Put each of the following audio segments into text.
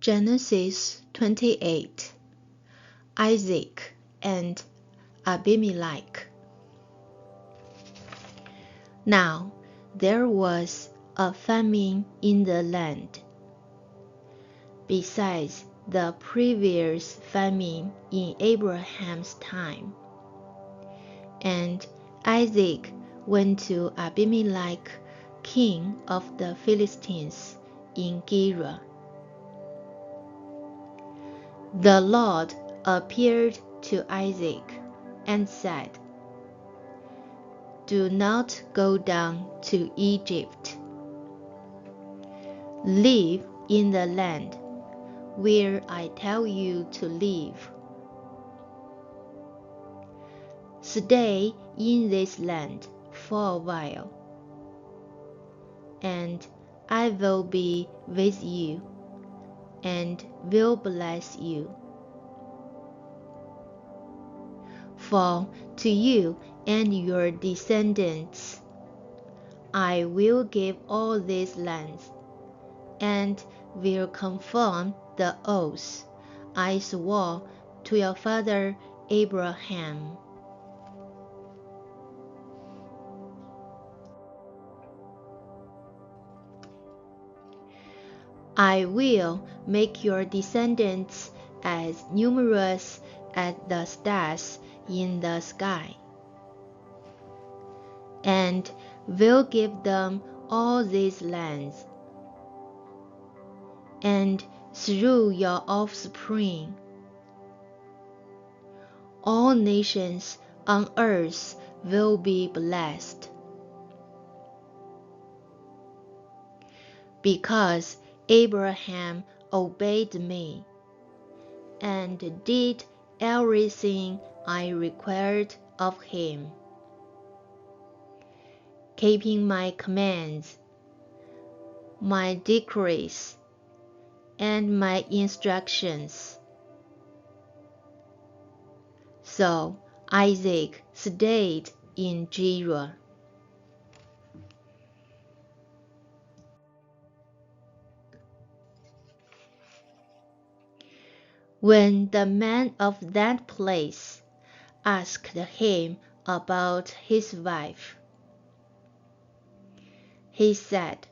Genesis 28. Isaac and Abimelek. Now there was a famine in the land, besides the previous famine in Abraham's time. And Isaac went to Abimelek, king of the Philistines, in Gerar. The Lord appeared to Isaac and said, "Do not go down to Egypt. Live in the land where I tell you to live. Stay in this land for a while, and I will be with you and will bless you. For to you and your descendants I will give all these lands, and will confirm the oath I swore to your father Abraham. I will make your descendants as numerous as the stars in the sky, and will give them all these lands. And through your offspring, all nations on earth will be blessed. Because Abraham obeyed me and did everything I required of him, keeping my commands, my decrees, and my instructions. So Isaac stayed in Gerar. When the man of that place asked him about his wife, he said,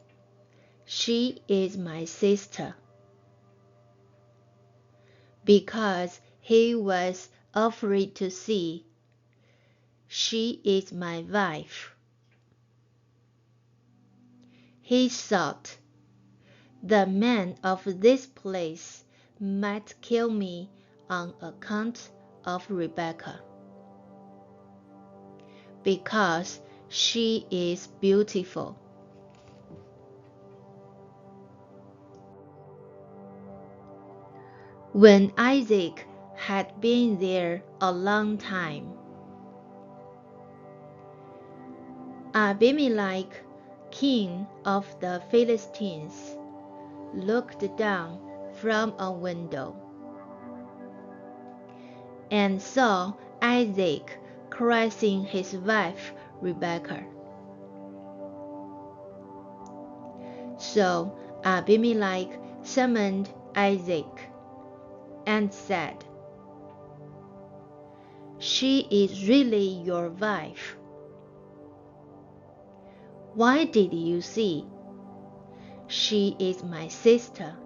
"She is my sister," because he was afraid to say, "She is my wife." He thought, "The man of this place might kill me on account of Rebekah, because she is beautiful." When Isaac had been there a long time, Abimelek, king of the Philistines, looked down from a window and saw Isaac caressing his wife Rebekah. So Abimelek summoned Isaac and said, "She is really your wife. Why did you say, 'She is my sister'?"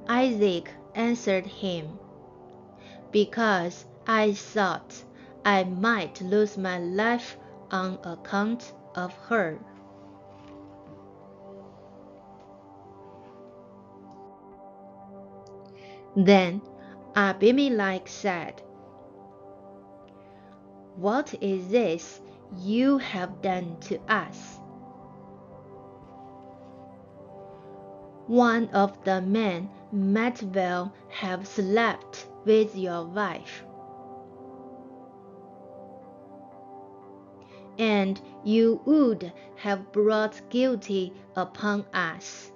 Isaac answered him, "Because I thought I might lose my life on account of her." Then Abimelek said, "What is this you have done to us? One of the men might well have slept with your wife, and you would have brought guilty upon us."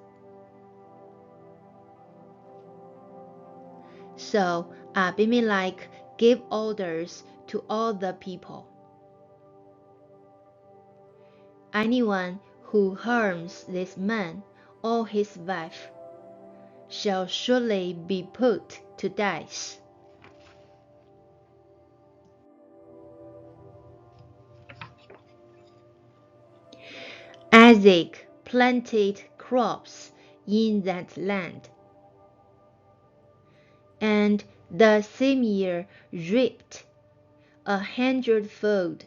So Abimelek gave orders to all the people, "Anyone who harms this man or his wife shall surely be put to death. Isaac planted crops in that land, and the same year reaped 100-fold,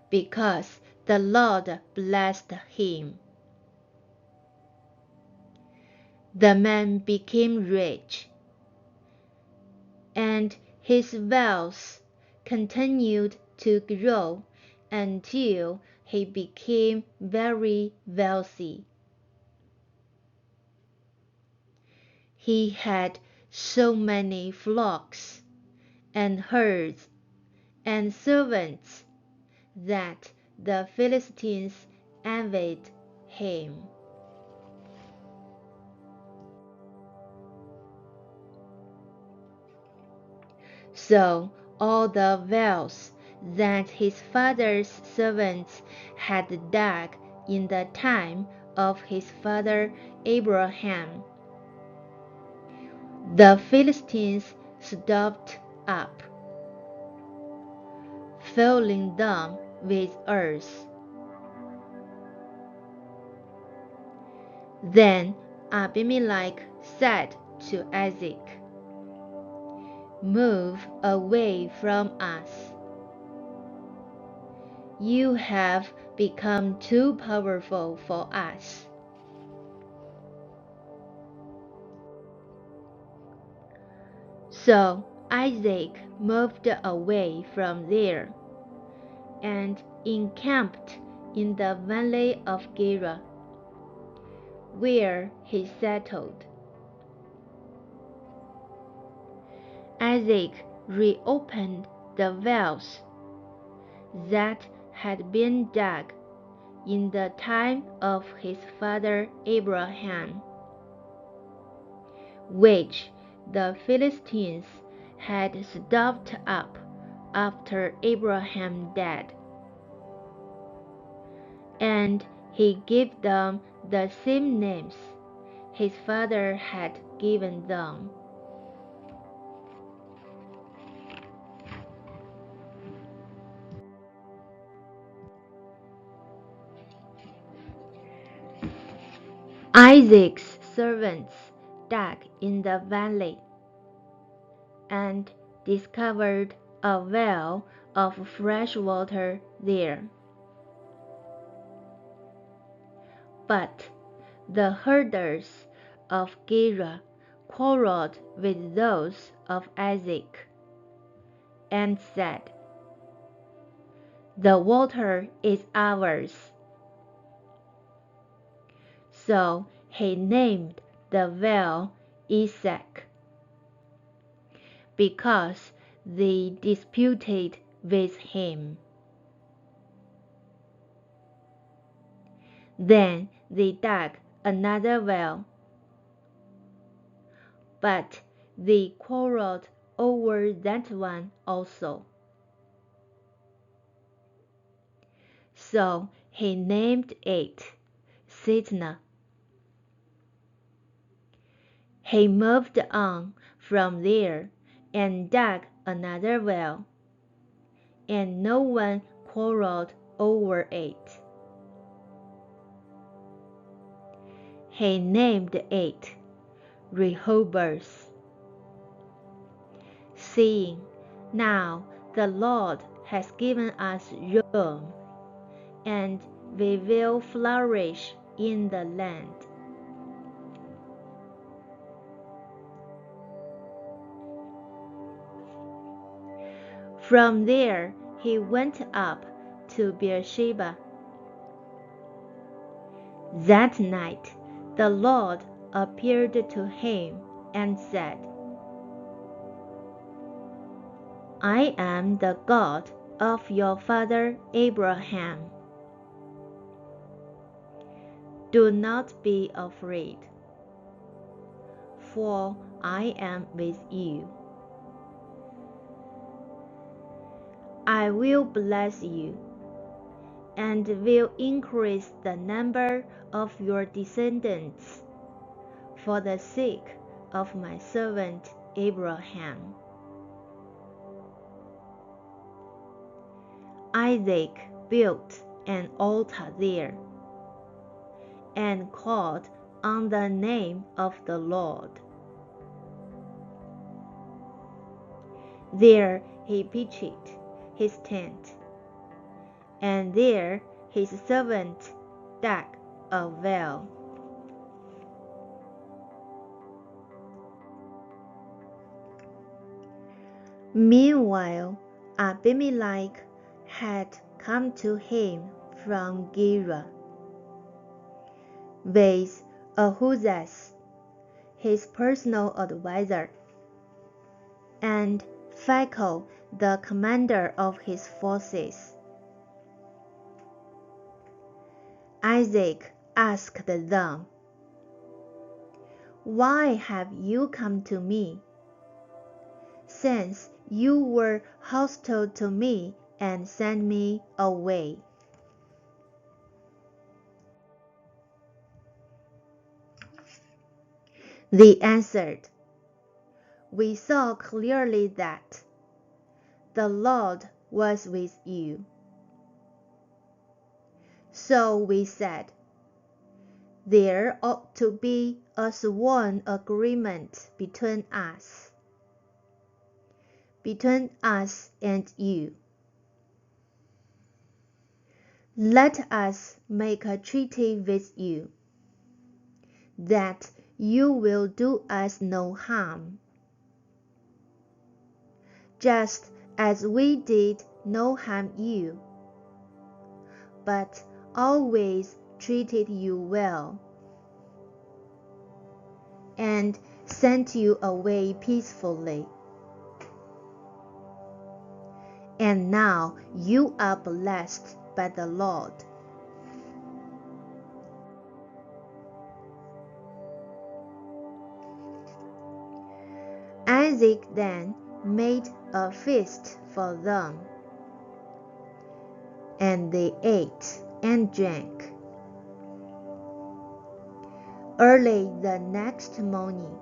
because the Lord blessed him. The man became rich, and his wealth continued to grow until he became very wealthy. He had so many flocks and herds and servants that the Philistines envied him. So all the wells that his father's servants had dug in the time of his father Abraham, the Philistines stopped up, filling them with earth. Then Abimelek said to Isaac, "Move away from us. You have become too powerful for us." So Isaac moved away from there and encamped in the valley of Gerar, where he settled. Isaac reopened the wells that had been dug in the time of his father Abraham, which the Philistines had stopped up after Abraham died, and he gave them the same names his father had given them. Isaac's servants dug in the valley and discovered a well of fresh water there. But the herders of Gerar quarreled with those of Isaac and said, "The water is ours." So he named the well Isaac, because they disputed with him. Then they dug another well, but they quarreled over that one also. So he named it Sitnah. He moved on from there and dug another well, and no one quarreled over it. He named it Rehoboth, saying, "Now the Lord has given us room, and we will flourish in the land." From there he went up to Beersheba. That night the Lord appeared to him and said, "I am the God of your father Abraham. Do not be afraid, for I am with you. I will bless you and will increase the number of your descendants for the sake of my servant Abraham. Isaac built an altar there and called on the name of the Lord. There he pitched his tent, and there his servant dug a well. Meanwhile, Abimelek had come to him from Gerar with Ahuzas, his personal advisor, and Phicol, the commander of his forces. Isaac asked them, "Why have you come to me, since you were hostile to me and sent me away?" They answered, "We saw clearly that the Lord was with you. So we said, there ought to be a sworn agreement between us and you. Let us make a treaty with you, that you will do us no harm, just as we did no harm you, but always treated you well, and sent you away peacefully. And now you are blessed by the Lord." Isaac then made a feast for them, and they ate and drank. Early the next morning,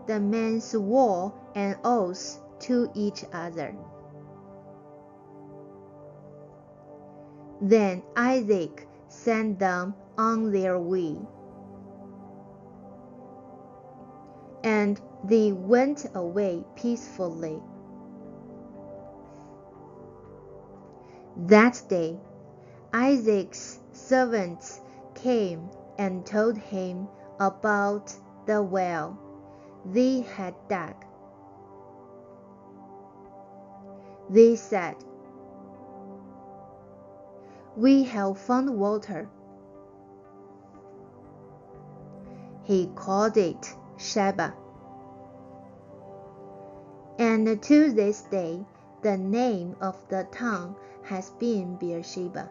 the men swore an oath to each other. Then Isaac sent them on their way, and they went away peacefully. That day, Isaac's servants came and told him about the well they had dug. They said, "We have found water." He called it Sheba. And to this day, the name of the town has been Beersheba.